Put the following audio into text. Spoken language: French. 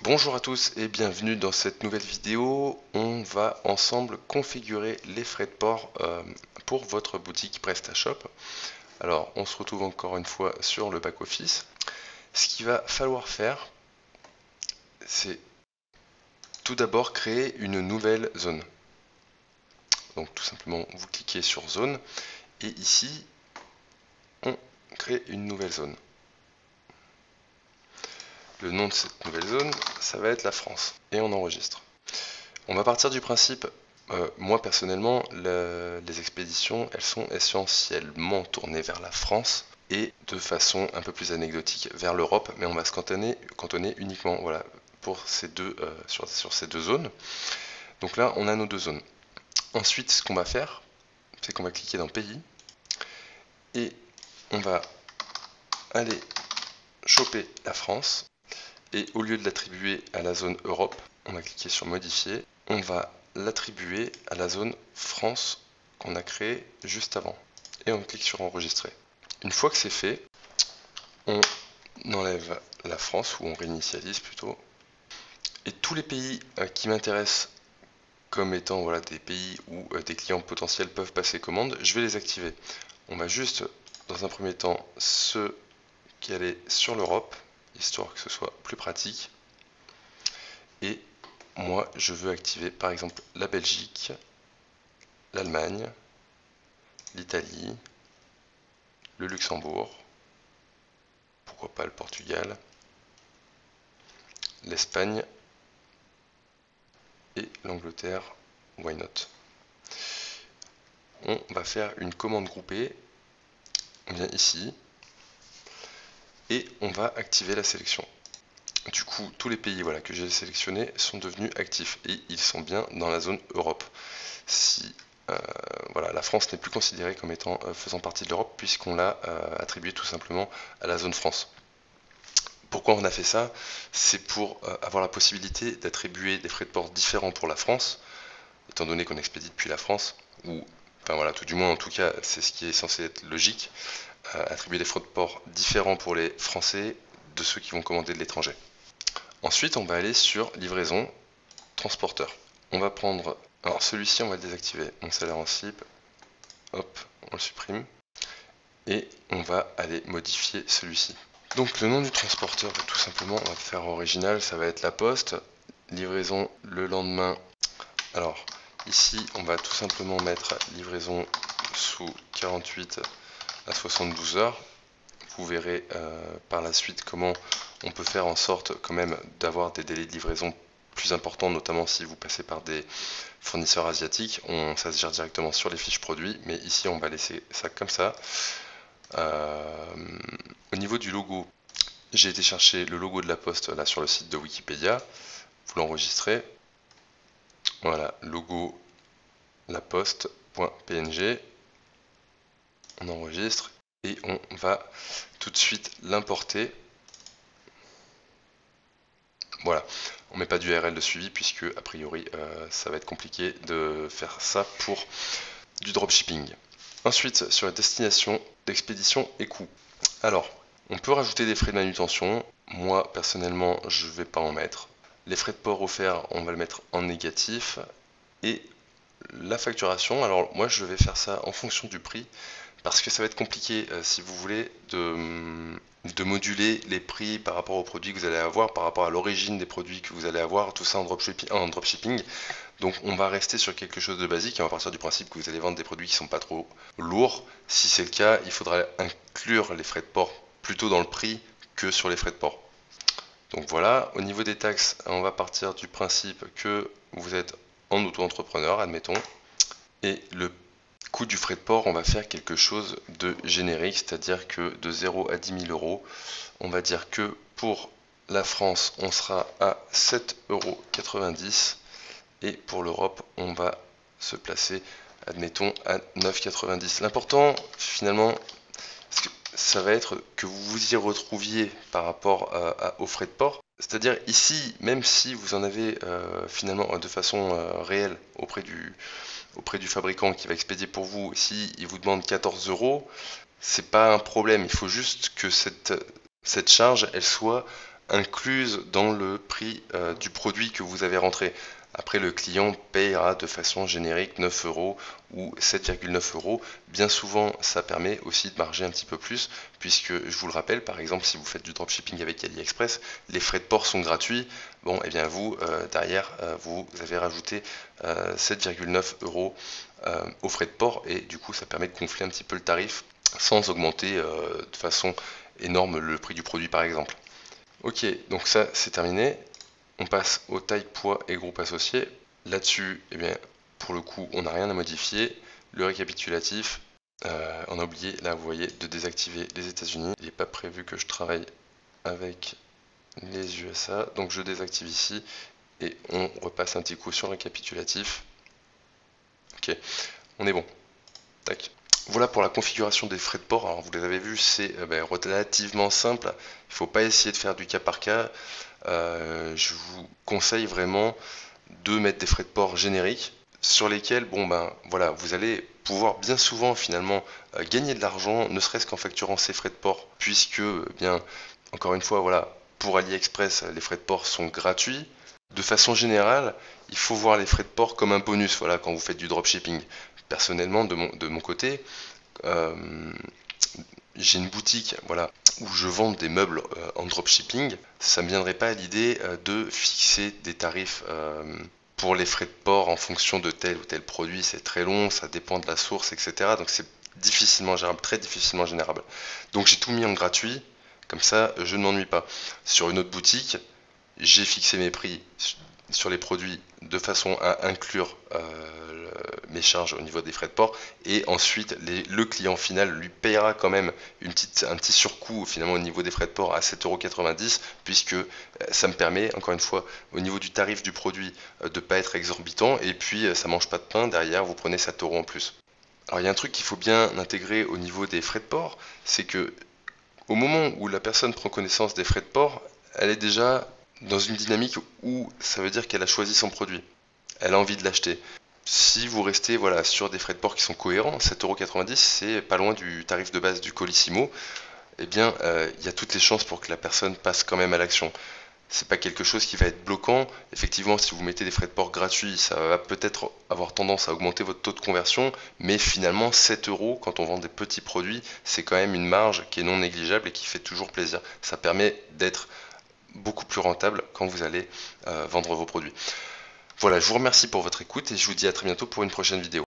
Bonjour à tous et bienvenue dans cette nouvelle vidéo. On va ensemble configurer les frais de port pour votre boutique PrestaShop. Alors on se retrouve encore une fois sur le back-office. Ce qu'il va falloir faire, c'est tout d'abord créer une nouvelle zone. Donc tout simplement vous cliquez sur zone et ici on crée une nouvelle zone. Le nom de cette nouvelle zone, ça va être la France et on enregistre. On va partir du principe, moi personnellement, les expéditions, elles sont essentiellement tournées vers la France et de façon un peu plus anecdotique vers l'Europe, mais on va se cantonner uniquement voilà, pour ces sur ces deux zones. Donc là, on a nos deux zones. Ensuite, ce qu'on va faire, c'est qu'on va cliquer dans Pays et on va aller choper la France et au lieu de l'attribuer à la zone Europe, on va cliquer sur Modifier, on va l'attribuer à la zone France qu'on a créée juste avant. Et on clique sur Enregistrer. Une fois que c'est fait, on enlève la France, ou on réinitialise plutôt. Et tous les pays qui m'intéressent comme étant voilà, des pays où des clients potentiels peuvent passer commande, je vais les activer. On va juste, dans un premier temps, ceux qui allaient sur l'Europe, histoire que ce soit plus pratique. Et moi, je veux activer par exemple la Belgique, l'Allemagne, l'Italie, le Luxembourg, pourquoi pas le Portugal, l'Espagne et l'Angleterre, why not. On va faire une commande groupée, on vient ici, et on va activer la sélection. Du coup, tous les pays voilà, que j'ai sélectionnés sont devenus actifs, et ils sont bien dans la zone Europe. Si voilà, la France n'est plus considérée comme étant faisant partie de l'Europe, puisqu'on l'a attribué tout simplement à la zone France. Pourquoi on a fait ça? C'est pour avoir la possibilité d'attribuer des frais de port différents pour la France, étant donné qu'on expédie depuis la France, ou, enfin voilà, tout du moins en tout cas, c'est ce qui est censé être logique, attribuer des frais de port différents pour les Français de ceux qui vont commander de l'étranger. Ensuite, on va aller sur livraison, transporteur. On va prendre, alors celui-ci, on va le désactiver, mon salaire en cible, hop, on le supprime, et on va aller modifier celui-ci. Donc le nom du transporteur, tout simplement, on va faire original, ça va être la poste. Livraison le lendemain. Alors ici, on va tout simplement mettre livraison sous 48 à 72 heures. Vous verrez par la suite comment on peut faire en sorte quand même d'avoir des délais de livraison plus importants, notamment si vous passez par des fournisseurs asiatiques. Ça se gère directement sur les fiches produits, mais ici on va laisser ça comme ça. Au niveau du logo, j'ai été chercher le logo de la poste là sur le site de Wikipédia. Vous l'enregistrez. Voilà, logo laposte.png. On enregistre et on va tout de suite l'importer. Voilà, on met pas d'URL de suivi puisque a priori ça va être compliqué de faire ça pour du dropshipping. Ensuite, sur la destination, d'expédition et coût. Alors, on peut rajouter des frais de manutention. Moi, personnellement, je ne vais pas en mettre. Les frais de port offerts, on va le mettre en négatif. Et la facturation, alors moi, je vais faire ça en fonction du prix. Parce que ça va être compliqué, si vous voulez, de moduler les prix par rapport aux produits que vous allez avoir, par rapport à l'origine des produits que vous allez avoir, tout ça en dropshipping. Donc on va rester sur quelque chose de basique et on va partir du principe que vous allez vendre des produits qui ne sont pas trop lourds. Si c'est le cas, il faudra inclure les frais de port plutôt dans le prix que sur les frais de port. Donc voilà, au niveau des taxes, on va partir du principe que vous êtes en auto-entrepreneur, admettons, et le coût du frais de port, on va faire quelque chose de générique, c'est-à-dire que de 0 à 10 000 euros, on va dire que pour la France, on sera à 7,90 € et pour l'Europe, on va se placer, admettons, à 9,90 €. L'important, finalement, ça va être que vous vous y retrouviez par rapport aux frais de port. C'est-à-dire ici, même si vous en avez finalement de façon réelle auprès du fabricant qui va expédier pour vous, si il vous demande 14 €, c'est pas un problème. Il faut juste que cette charge, elle soit incluses dans le prix du produit que vous avez rentré. Après, le client payera de façon générique 9 € ou 7,9 €. Bien souvent, ça permet aussi de marger un petit peu plus, puisque je vous le rappelle, par exemple, si vous faites du dropshipping avec AliExpress, les frais de port sont gratuits. Bon, et bien vous, derrière, vous avez rajouté 7,9 € aux frais de port, et du coup, ça permet de gonfler un petit peu le tarif sans augmenter de façon énorme le prix du produit, par exemple. Ok, donc ça, c'est terminé. On passe aux tailles, poids et groupes associés. Là-dessus, eh bien, pour le coup, on n'a rien à modifier. Le récapitulatif, on a oublié, là vous voyez, de désactiver les États-Unis. Il n'est pas prévu que je travaille avec les USA, donc je désactive ici et on repasse un petit coup sur le récapitulatif. Ok, on est bon. Tac. Voilà pour la configuration des frais de port. Alors vous les avez vus, c'est relativement simple. Il ne faut pas essayer de faire du cas par cas. Je vous conseille vraiment de mettre des frais de port génériques sur lesquels, bon ben voilà, vous allez pouvoir bien souvent finalement gagner de l'argent, ne serait-ce qu'en facturant ces frais de port, puisque bien encore une fois voilà, pour AliExpress les frais de port sont gratuits. De façon générale, il faut voir les frais de port comme un bonus, voilà, quand vous faites du dropshipping. Personnellement, de mon côté, j'ai une boutique, voilà, où je vends des meubles en dropshipping. Ça ne me viendrait pas à l'idée de fixer des tarifs pour les frais de port en fonction de tel ou tel produit. C'est très long, ça dépend de la source, etc. Donc c'est difficilement gérable, très difficilement générable. Donc j'ai tout mis en gratuit, comme ça je ne m'ennuie pas. Sur une autre boutique, j'ai fixé mes prix sur les produits de façon à inclure mes charges au niveau des frais de port, et ensuite le client final lui payera quand même un petit surcoût finalement au niveau des frais de port à 7,90 €, puisque ça me permet encore une fois au niveau du tarif du produit de ne pas être exorbitant, et puis ça mange pas de pain, derrière vous prenez 7 € en plus. Alors il y a un truc qu'il faut bien intégrer au niveau des frais de port, c'est que au moment où la personne prend connaissance des frais de port, elle est déjà dans une dynamique où ça veut dire qu'elle a choisi son produit. Elle a envie de l'acheter. Si vous restez voilà, sur des frais de port qui sont cohérents, 7,90 €, c'est pas loin du tarif de base du Colissimo, eh bien, il y a toutes les chances pour que la personne passe quand même à l'action. C'est pas quelque chose qui va être bloquant. Effectivement, si vous mettez des frais de port gratuits, ça va peut-être avoir tendance à augmenter votre taux de conversion, mais finalement, 7 € quand on vend des petits produits, c'est quand même une marge qui est non négligeable et qui fait toujours plaisir. Ça permet d'être beaucoup plus rentable quand vous allez vendre vos produits. Voilà, je vous remercie pour votre écoute et je vous dis à très bientôt pour une prochaine vidéo.